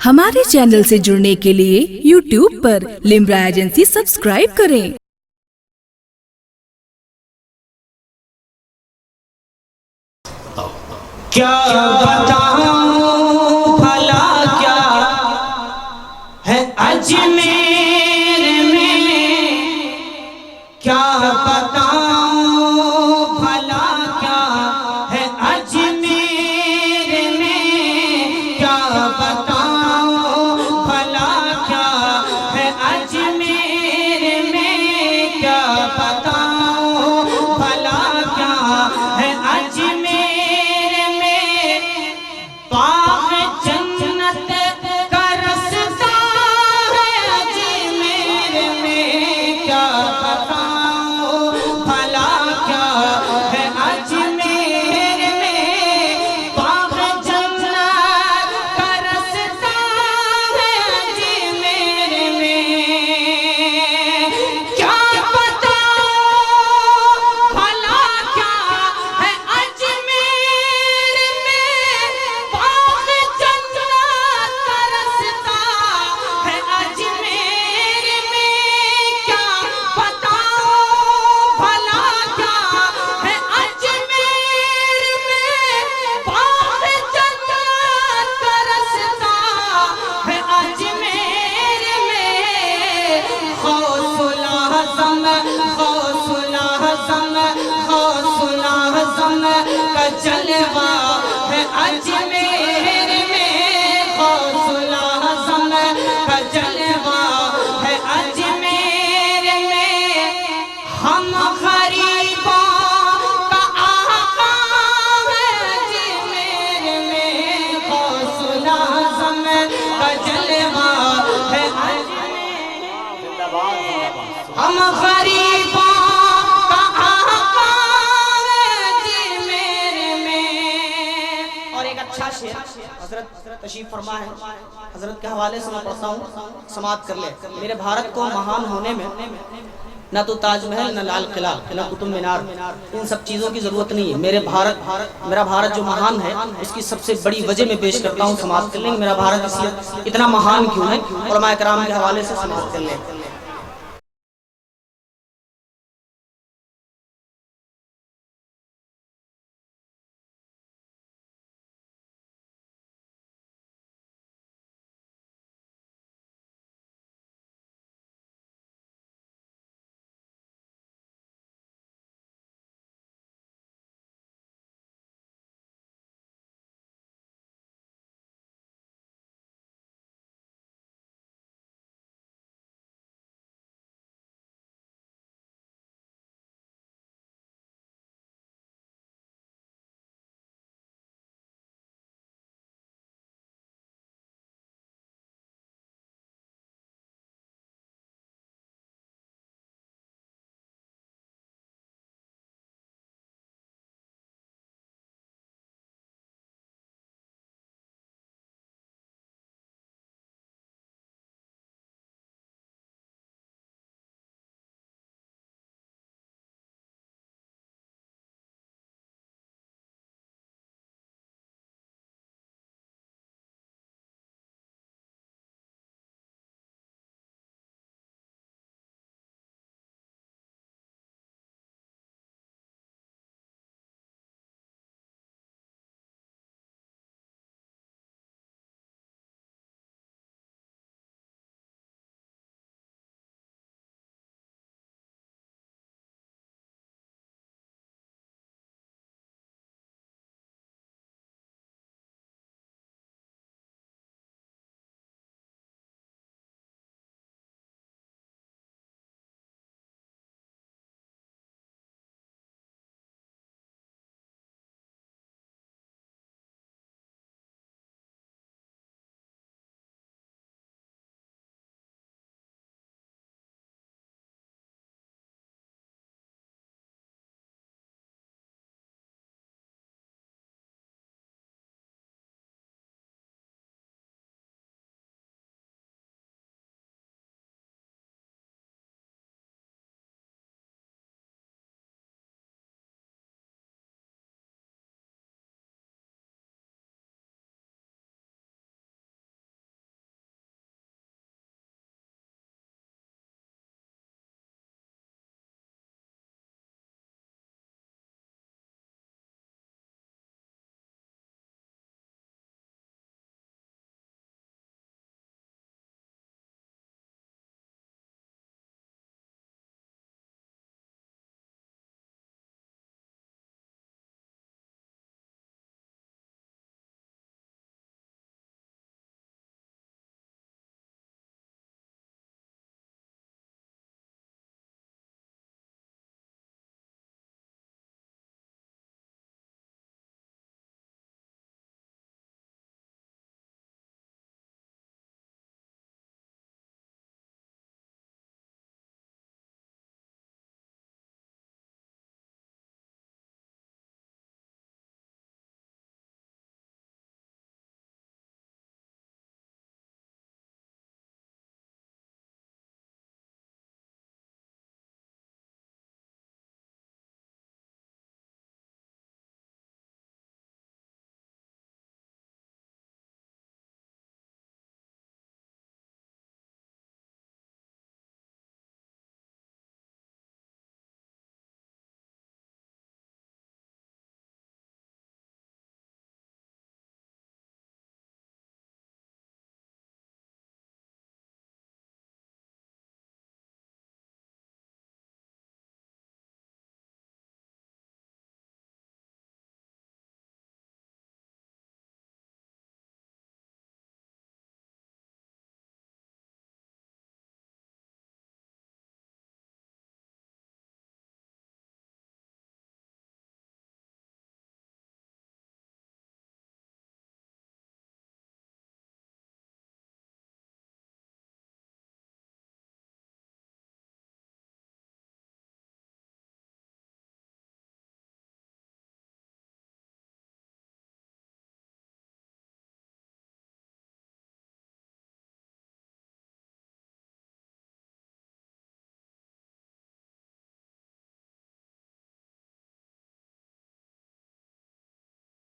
हमारे चैनल से जुड़ने के लिए YouTube पर लिम्रा एजेंसी सब्सक्राइब करें। क्या बताऊं भला क्या है अजमेर में, क्या बताऊं भला क्या है अजमेर में, क्या बताऊं भला क्या है अजमेर में, क्या बताऊं भला क्या है अजमेर बाग जन्नत का रस्ता है अजमेर में, क्या बताऊं भला क्या है अजमेर में, बाग जन्नत का रस्ता है अजमेर में, क्या बताऊं भला क्या है अजमेर में, बाग जन्नत का रास्ता है अजमेर में, क्या बताऊं भला क्या है अजमेर में, बाग जन्नत का रास्ता है अजमेर में, गौसुल आज़म गौसुल आज़म गौसुल आज़म का जलवा है अजमेर में, गौसुल आज़म का जलवा है अजमेर में, हम गरीबों का आका है अजमेर में, गौसुल आज़म का जलवा है अजमेर में, हम गरीबों का आका है अजमेर में। और एक अच्छा शेर हजरत तशरीफ फरमा है, हजरत के हवाले से मैं पढ़ता हूँ, समाप्त कर ले। मेरे भारत को महान होने में न तो ताजमहल, न लाल किला, न कुतुब मीनार, इन सब चीज़ों की ज़रूरत नहीं है। मेरा भारत जो महान है, इसकी सबसे बड़ी वजह मैं पेश करता हूँ, समाप्त कर लेंगे। मेरा भारत इसलिए इतना महान क्यों है, उलमा-ए-कराम के हवाले से समाप्त कर लें।